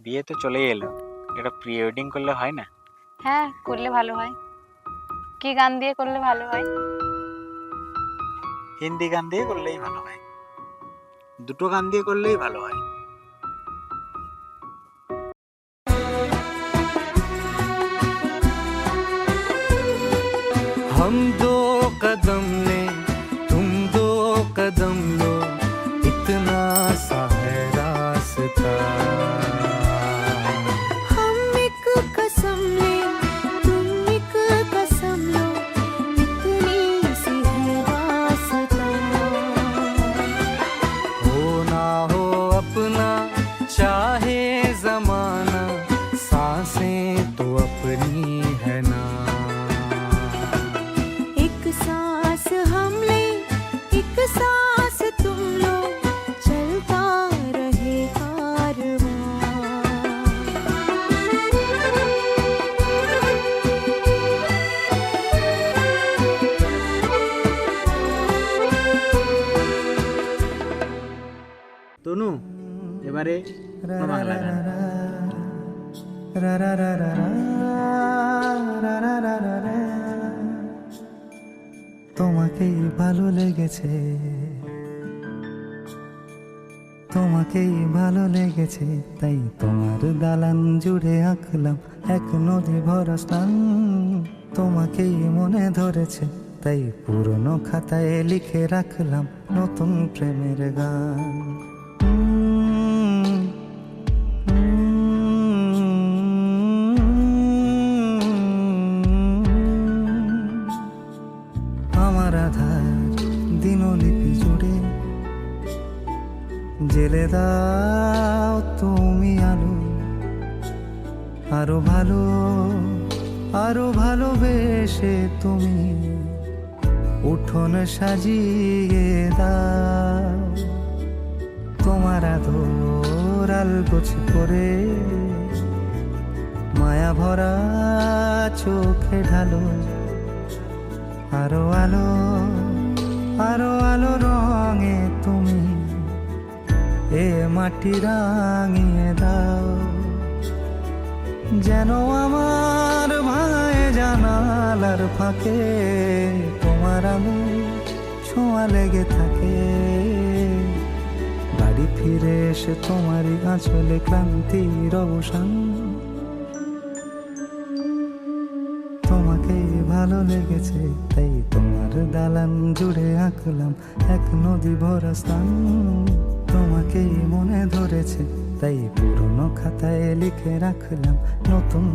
বিয়ে তো চলেই এলো, এটা প্রি ওয়েডিং করলে হয় না? হ্যাঁ, করলে ভালো হয়। কি গান দিয়ে করলে ভালো হয়? হিন্দি গান দিয়ে করলেই ভালো হয়, দুটো গান দিয়ে করলেই ভালো হয়। हम दो कदम ले तुम दो कदम लो, इतना सा है रास्ता। हम एक कसम ले तुम एक कसम लो, इतनी सी है वास्ता। हो ना हो अपना चाहे जमाना, सांसें तो अपनी है ना। एक सांस हम ले एक सांस तुम लो, चलता रहे তনু, এবারে কোনো বাংলা গান। তোমাকেই ভালো লেগেছে, তোমাকেই ভালো লেগেছে, তাই তোমার দালান জুড়ে আঁকলাম এক নদী ভরা স্থান। তোমাকেই মনে ধরেছে, তাই পুরনো খাতায় লিখে রাখলাম নতুন প্রেমের গান। আমার আধার দিনলিপি জুড়ে জেলে দাও তুমি আলো, আরো ভালো আরো ভালোবেসে তুমি উঠোন সাজিয়ে দাও। তোমার আদর আলগোছ করে মায়া ভরা চোখে ঢালো, আরো আলো আরো আলো রঙে তুমি এ মাটি রাঙিয়ে দাও। যেন আমার ভাঙায় জানালার ফাঁকে তোমার আলো ছোঁয়া লেগে থাকে। বাড়ি ফিরে এসে তোমারই আঁচলে ক্লান্তির অবসান। তোমাকেই ভালো লেগেছে, তাই তোমার দালান জুড়ে আঁকলাম এক নদী ভরা স্থান। তোমাকেই মনে ধরেছে, তাই পুরনো খাতায় লিখে রাখলাম নতুন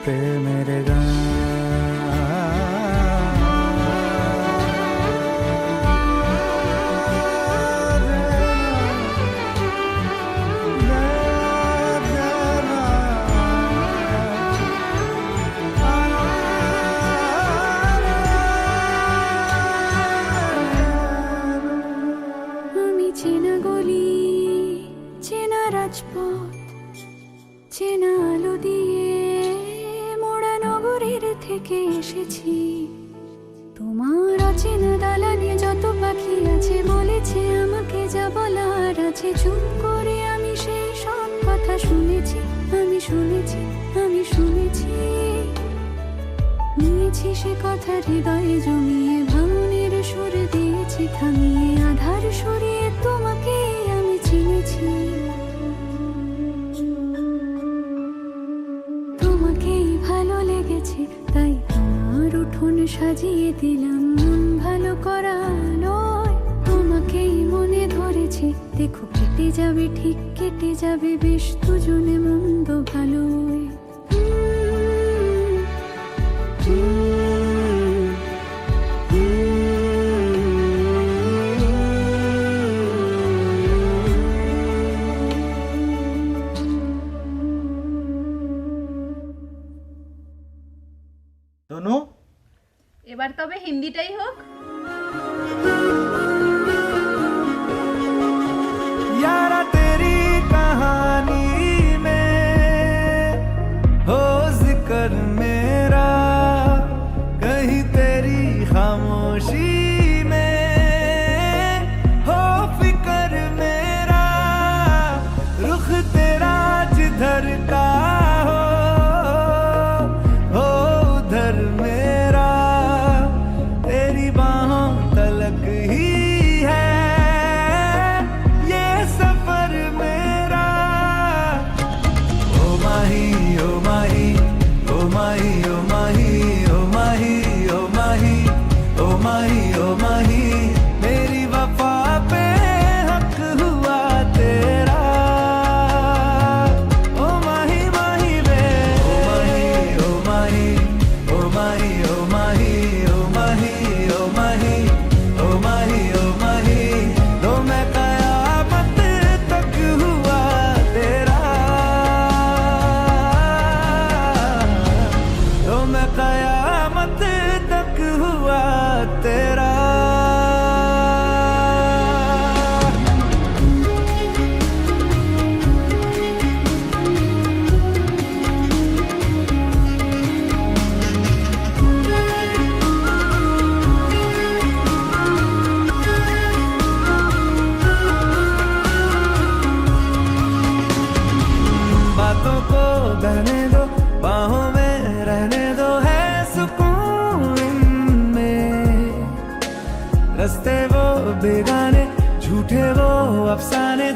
প্রেমের গান। আমি চেনা গলি চেনা রাজপথ চেনা আলো দিয়ে মোড়া নগরের থেকে এসেছি। তোমার অচেনা দালানে যত পাখি আছে বলেছে আমাকে যা বলার আছে। চুপ করে আমি সেই সব কথা শুনেছি, আমি শুনেছি আমি শুনেছি। নিয়েছি সে কথা হৃদয়ে জমিয়ে, ভাঙনের সুর দিয়েছি থামিয়ে, আধার সরিয়ে তোমাকে আমি চিনেছি। তোমাকেই ভালো লেগেছে, তাই তোমার উঠোন সাজিয়ে দিলাম মন ভালো করা নয়। তোমাকেই মনে ধরেছে, দেখো কেটে যাবে ঠিক কেটে যাবে বেশ দুজনে মন্দ ভালোই। তনু, এবার তবে হিন্দিটাই হোক। यारा तेरी कहानी में हो जिक्र मेरा, कहीं तेरी खामोशी में बातों को बहने दो, बाहों में रहने दो, है सुकून इनमें। रास्ते वो बेगाने, झूठे वो अफसाने,